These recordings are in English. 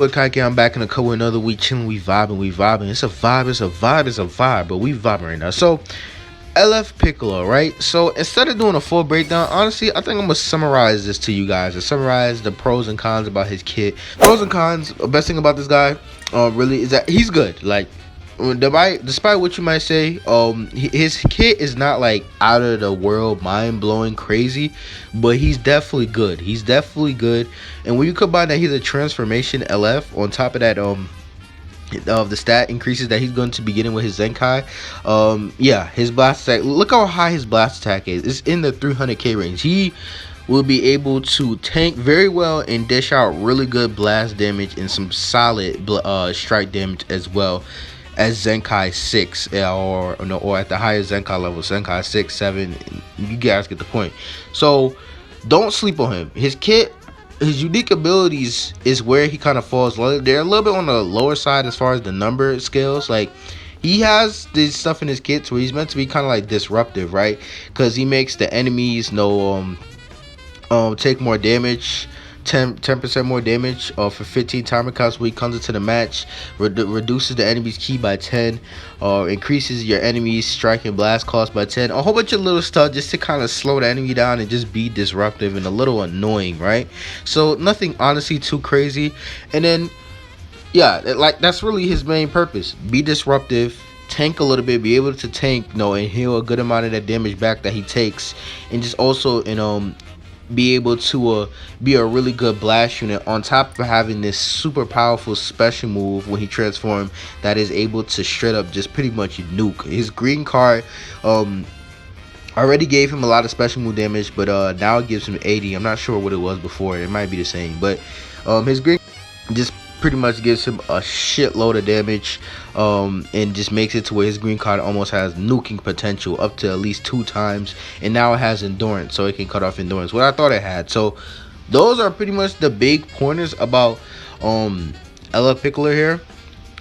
But Kaiki, I'm back in a couple another week, chilling, we vibing. It's a vibe, but we vibing right now. So, LF Piccolo, right? So, instead of doing a full breakdown, honestly, I think I'm gonna summarize this to you guys. And summarize the pros and cons about his kit. Pros and cons, the best thing about this guy, really, is that he's good. Like, despite what you might say, his kit is not like out of the world, mind blowing, crazy, but he's definitely good. And when you combine that he's a transformation LF on top of that, of the stat increases that he's going to be getting with his Zenkai, yeah, his blast attack. Look how high his blast attack is. It's in the 300k range. He will be able to tank very well and dish out really good blast damage and some solid strike damage as well as Zenkai'S 6, or at the highest Zenkai level, Zenkai'S 6, 7. You guys get the point. So don't sleep on him. His kit, his unique abilities is where he kind of falls. They're a little bit on the lower side as far as the number scales. Like, he has this stuff in his kits where he's meant to be kind of like disruptive, right? Because he makes the enemies take more damage, 10% more damage for 15 timer counts when he comes into the match. Reduces the enemy's ki by 10, increases your enemy's strike and blast cost by 10. A whole bunch of little stuff just to kind of slow the enemy down and just be disruptive and a little annoying, right? So nothing honestly too crazy. And then yeah, like, that's really his main purpose: be disruptive, tank a little bit, be able to tank, and heal a good amount of that damage back that he takes, and just also be able to be a really good blast unit on top of having this super powerful special move when he transforms that is able to straight up just pretty much nuke. His green card already gave him a lot of special move damage, but now it gives him 80. I'm not sure what it was before. It might be the same, but his green just pretty much gives him a shitload of damage, and just makes it to where his green card almost has nuking potential up to at least 2 times, and now it has endurance, so it can cut off endurance, what I thought it had. So those are pretty much the big pointers about LF Piccolo here.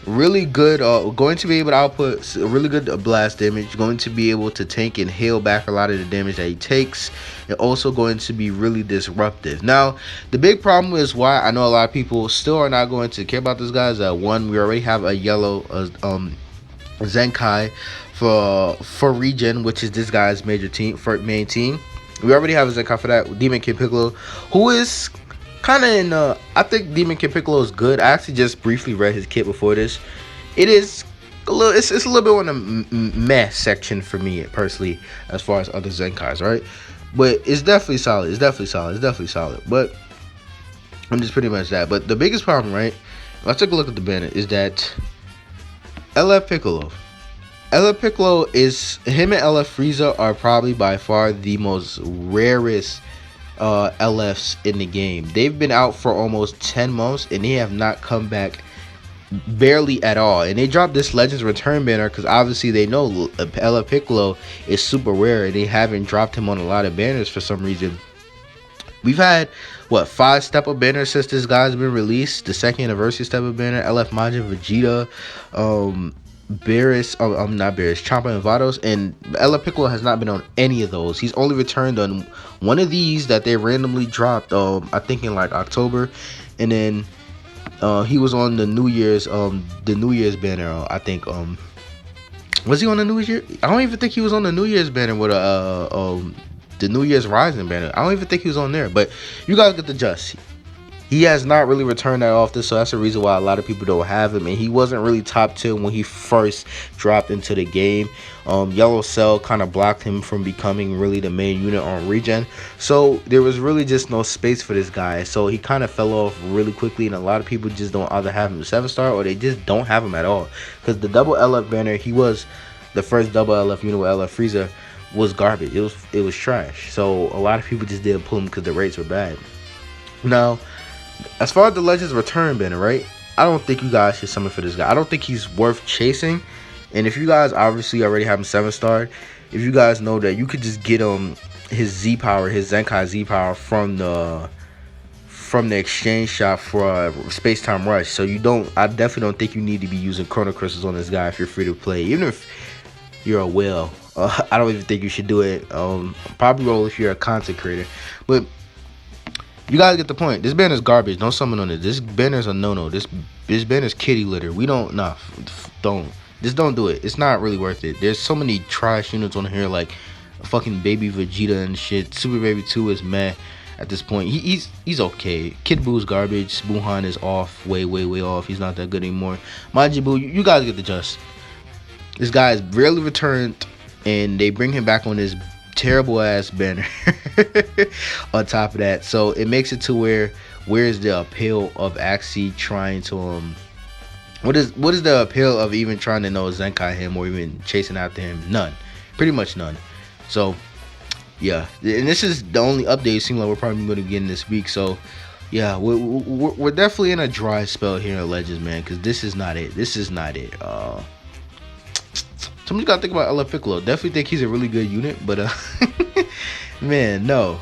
Really good, going to be able to output really good blast damage, going to be able to tank and heal back a lot of the damage that he takes, and also going to be really disruptive. Now, the big problem is why I know a lot of people still are not going to care about this guy is that, one, we already have a yellow Zenkai for regen, which is this guy's main team. We already have a Zenkai for that, Demon Kid Piccolo, who is kind of in I think Demon Kid Piccolo is good. I actually just briefly read his kit before this. It is a little, it's a little bit on the meh section for me personally as far as other Zenkai's, right? But it's definitely solid. But I'm just pretty much that. But the biggest problem, right, let's take a look at the banner, is that LF Piccolo is, him and LF Frieza are probably by far the most rarest LFs in the game. They've been out for almost 10 months and they have not come back barely at all. And they dropped this Legends Return banner because obviously they know LF Piccolo is super rare and they haven't dropped him on a lot of banners for some reason. We've had, what, 5 step-up banners since this guy's been released. The 2nd anniversary step-up banner, LF Majin Vegeta, not Beerus, Champa and Vados, and LF Piccolo has not been on any of those. He's only returned on one of these that they randomly dropped, I think in like October, and then he was on the New Year's banner. I think was he on the New Year? I don't even think he was on the New Year's banner with the New Year's Rising banner. I don't even think he was on there, but you guys get the gist. He has not really returned that often, so that's the reason why a lot of people don't have him. And he wasn't really top 10 when he first dropped into the game. Yellow Cell kind of blocked him from becoming really the main unit on regen. So there was really just no space for this guy. So he kind of fell off really quickly, and a lot of people just don't either have him 7-star or they just don't have him at all. Because the double LF banner, he was the first double LF unit with LF Frieza, was garbage. It was trash. So a lot of people just didn't pull him because the rates were bad. Now, as far as the Legends Return banner, right, I don't think you guys should summon for this guy. I don't think he's worth chasing. And if you guys obviously already have him 7-star, if you guys know that you could just get his Z power, his Zenkai Z power from the exchange shop for Space Time Rush. So I definitely don't think you need to be using Chrono Crystals on this guy if you're free to play. Even if you're a whale, I don't even think you should do it. Probably roll if you're a content creator. But You guys get the point. This banner's garbage. Don't summon on it. This banner's a no-no. This banner's kitty litter. We don't, nah, don't. Just don't do it. It's not really worth it. There's so many trash units on here, like fucking baby Vegeta and shit. Super Baby 2 is meh at this point. He's okay. Kid Boo's garbage. Buhan is off. Way off. He's not that good anymore. Majin you guys get the gist. This guy is rarely returned, and they bring him back on this terrible ass banner on top of that. So it makes it to where's the appeal of actually trying to what is the appeal of even trying to know Zenkai him or even chasing after him? None. Pretty much none. So yeah, and this is the only update it seems like we're probably going to be getting this week. So yeah, we're definitely in a dry spell here in Legends, man, because this is not it. This is not it. Somebody's got to think about LF Piccolo. Definitely think he's a really good unit, but man, no.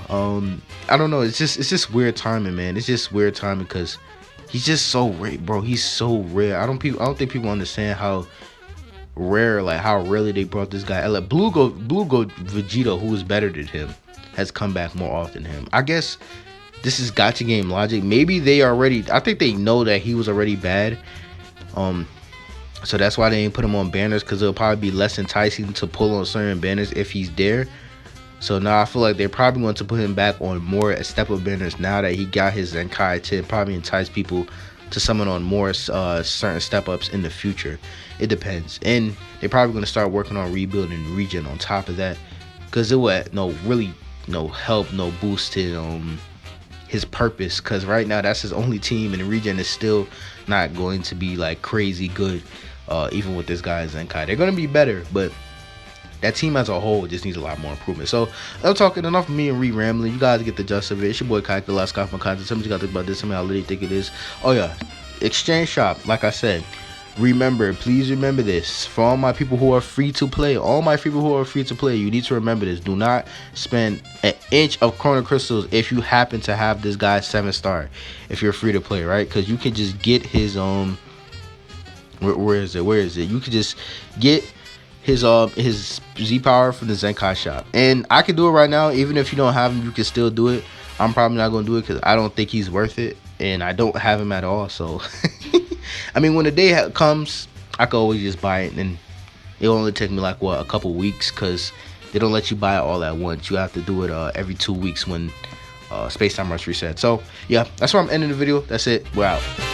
I don't know. It's just weird timing, man. It's just weird timing because he's just so rare, bro. He's so rare. I don't think people understand how rare, like how rarely they brought this guy. Like Blue Go Vegeta, who is better than him, has come back more often than him. I guess this is gacha game logic. Maybe they already, I think they know that he was already bad. So that's why they ain't put him on banners, because it'll probably be less enticing to pull on certain banners if he's there. So now I feel like they're probably going to put him back on more step-up banners now that he got his Zenkai to probably entice people to summon on more certain step-ups in the future. It depends. And they're probably going to start working on rebuilding region on top of that, because it will really help, no boost to his purpose, because right now that's his only team, and the region is still not going to be like crazy good. Even with this guy Zenkai, they're going to be better, but that team as a whole just needs a lot more improvement. So I'm talking enough of me and rambling. You guys get the gist of it. It's your boy PICCOLOS, my content. Something you got to think about this. Something I literally think it is. Oh yeah, exchange shop. Like I said, remember, please remember this. For all my people who are free to play, you need to remember this. Do not spend an inch of Chrono Crystals if you happen to have this guy 7-star. If you're free to play, right? Because you can just get his where is it? You could just get his Z power from the Zenkai shop, and I can do it right now. Even if you don't have him, you can still do it. I'm probably not gonna do it because I don't think he's worth it, and I don't have him at all. So I mean, when the day comes, I could always just buy it, and it'll only take me like a couple weeks, because they don't let you buy it all at once. You have to do it every 2 weeks when space time rush reset. So yeah, that's where I'm ending the video. That's it. We're out.